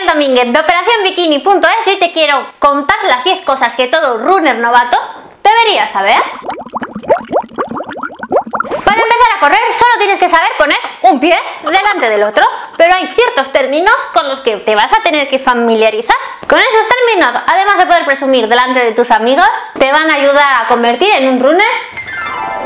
Raquel Domínguez de operacionbikini.es y hoy te quiero contar las 10 cosas que todo runner novato debería saber. Para empezar a correr solo tienes que saber poner un pie delante del otro, pero hay ciertos términos con los que te vas a tener que familiarizar. Con esos términos, además de poder presumir delante de tus amigos, te van a ayudar a convertir en un runner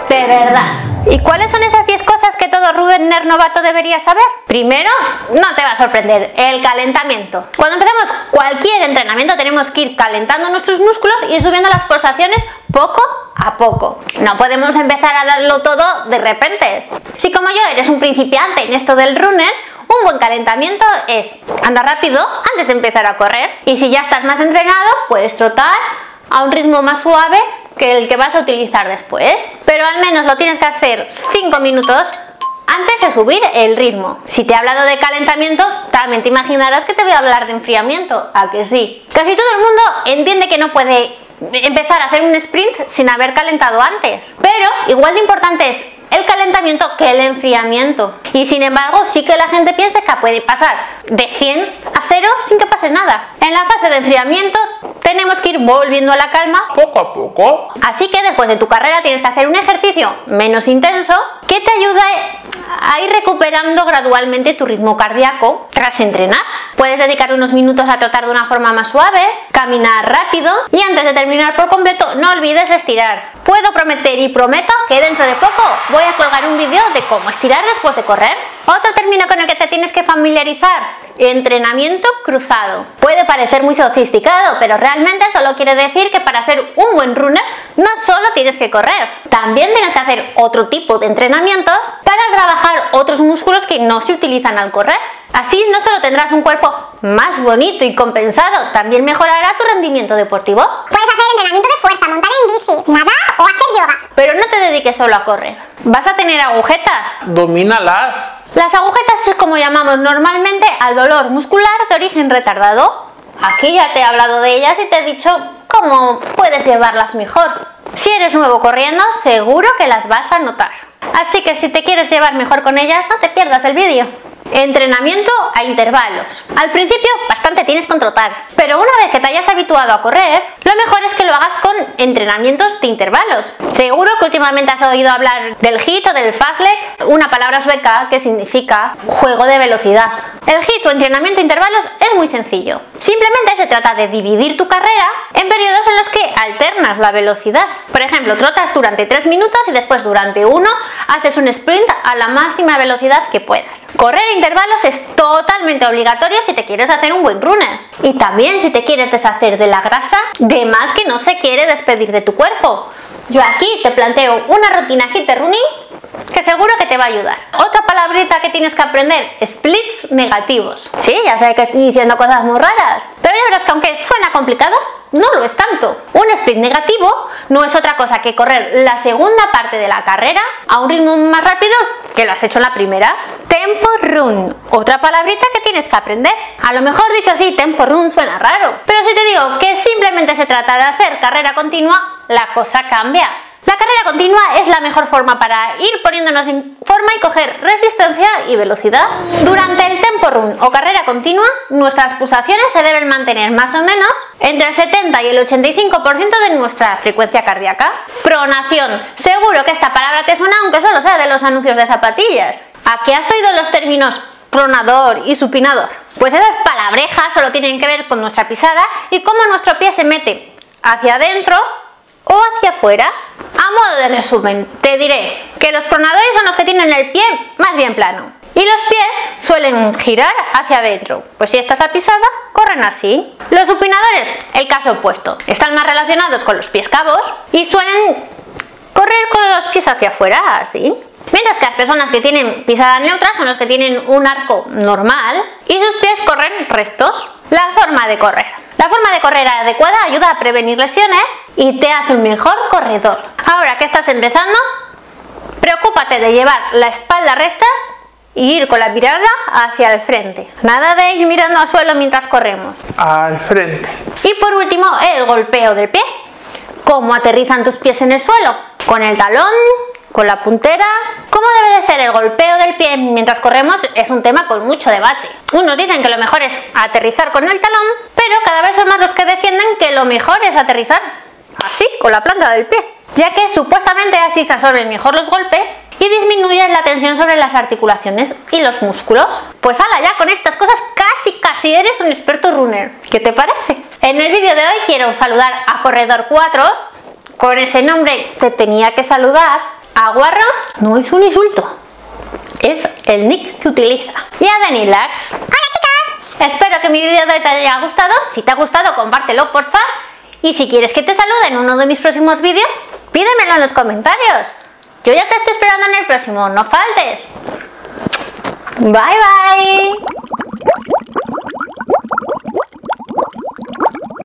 de verdad. ¿Y cuáles son esas 10 cosas que todo runner novato debería saber? Primero, no te va a sorprender, el calentamiento. Cuando empezamos cualquier entrenamiento tenemos que ir calentando nuestros músculos y subiendo las pulsaciones poco a poco. No podemos empezar a darlo todo de repente. Si como yo eres un principiante en esto del runner, un buen calentamiento es andar rápido antes de empezar a correr. Y si ya estás más entrenado, puedes trotar a un ritmo más suave que el que vas a utilizar después. Pero al menos lo tienes que hacer 5 minutos antes de subir el ritmo. Si te he hablado de calentamiento, también te imaginarás que te voy a hablar de enfriamiento. ¿A que sí? Casi todo el mundo entiende que no puede empezar a hacer un sprint sin haber calentado antes. Pero igual de importante es el calentamiento que el enfriamiento. Y sin embargo, sí que la gente piensa que puede pasar de 100 a 0 sin que pase nada. En la fase de enfriamiento tenemos que ir volviendo a la calma poco a poco. Así que después de tu carrera tienes que hacer un ejercicio menos intenso que te ayude a ir recuperando gradualmente tu ritmo cardíaco tras entrenar. Puedes dedicar unos minutos a trotar de una forma más suave, caminar rápido y antes de terminar por completo no olvides estirar. Puedo prometer y prometo que dentro de poco voy a colgar un vídeo de cómo estirar después de correr. Otro término con el que te tienes que familiarizar: entrenamiento cruzado. Puede parecer muy sofisticado, pero realmente solo quiere decir que para ser un buen runner no solo tienes que correr, también tienes que hacer otro tipo de entrenamientos para trabajar otros músculos que no se utilizan al correr. Así no solo tendrás un cuerpo más bonito y compensado, también mejorará tu rendimiento deportivo. Puedes hacer entrenamiento de fuerza, montar en bici, nadar o hacer yoga. Pero no te dediques solo a correr. ¿Vas a tener agujetas? Domínalas. Las agujetas es como llamamos normalmente al dolor muscular de origen retardado. Aquí ya te he hablado de ellas y te he dicho cómo puedes llevarlas mejor. Si eres nuevo corriendo, seguro que las vas a notar. Así que si te quieres llevar mejor con ellas, no te pierdas el vídeo. Entrenamiento a intervalos. Al principio bastante tienes con trotar, pero una vez que te hayas habituado a correr, lo mejor es que lo hagas con entrenamientos de intervalos. Seguro que últimamente has oído hablar del HIIT o del FASTLEG, una palabra sueca que significa juego de velocidad. El HIIT o entrenamiento de intervalos es muy sencillo. Simplemente se trata de dividir tu carrera en periodos en los que alternas la velocidad. Por ejemplo, trotas durante 3 minutos y después durante 1 haces un sprint a la máxima velocidad que puedas. Correr intervalos es totalmente obligatorio si te quieres hacer un buen runner. Y también si te quieres deshacer de la grasa de más que no se quiere despedir de tu cuerpo. Yo aquí te planteo una rutina HIIT de running que seguro que te va a ayudar. Otra palabrita que tienes que aprender: splits negativos. Sí, ya sé que estoy diciendo cosas muy raras, pero ya verás que aunque suena complicado, no lo es tanto. Un split negativo no es otra cosa que correr la segunda parte de la carrera a un ritmo más rápido que lo has hecho en la primera. Tempo run, otra palabrita que tienes que aprender. A lo mejor dicho así, tempo run suena raro, pero si te digo que simplemente se trata de hacer carrera continua, la cosa cambia. La carrera continua es la mejor forma para ir poniéndonos en forma y coger resistencia y velocidad. Durante el tempo run o carrera continua, nuestras pulsaciones se deben mantener más o menos entre el 70 y el 85% de nuestra frecuencia cardíaca. Pronación. Seguro que esta palabra te suena aunque solo sea de los anuncios de zapatillas. ¿A qué has oído los términos pronador y supinador? Pues esas palabrejas solo tienen que ver con nuestra pisada y cómo nuestro pie se mete hacia adentro o hacia afuera. A modo de resumen, te diré que los pronadores son los que tienen el pie más bien plano y los pies suelen girar hacia adentro. Pues si estás a pisada, corren así. Los supinadores, el caso opuesto, están más relacionados con los pies cabos y suelen correr con los pies hacia afuera, así. Mientras que las personas que tienen pisada neutra son los que tienen un arco normal y sus pies corren rectos. La forma de correr. La forma de correr adecuada ayuda a prevenir lesiones y te hace un mejor corredor. Ahora que estás empezando, preocúpate de llevar la espalda recta y ir con la mirada hacia el frente. Nada de ir mirando al suelo mientras corremos. Al frente. Y por último, el golpeo del pie. ¿Cómo aterrizan tus pies en el suelo? Con el talón con la puntera. ¿Cómo debe de ser el golpeo del pie mientras corremos? Es un tema con mucho debate. Unos dicen que lo mejor es aterrizar con el talón, pero cada vez son más los que defienden que lo mejor es aterrizar así, con la planta del pie, ya que supuestamente así se absorben mejor los golpes y disminuye la tensión sobre las articulaciones y los músculos. Pues ala, ya con estas cosas casi eres un experto runner. ¿Qué te parece? En el vídeo de hoy quiero saludar a Corredor 4, con ese nombre te tenía que saludar. A Guarro no es un insulto, es el nick que utiliza. Y a Danilax. ¡Hola, chicos! Espero que mi vídeo de hoy te haya gustado. Si te ha gustado, compártelo, porfa. Y si quieres que te salude en uno de mis próximos vídeos, pídemelo en los comentarios. Yo ya te estoy esperando en el próximo, no faltes. Bye bye.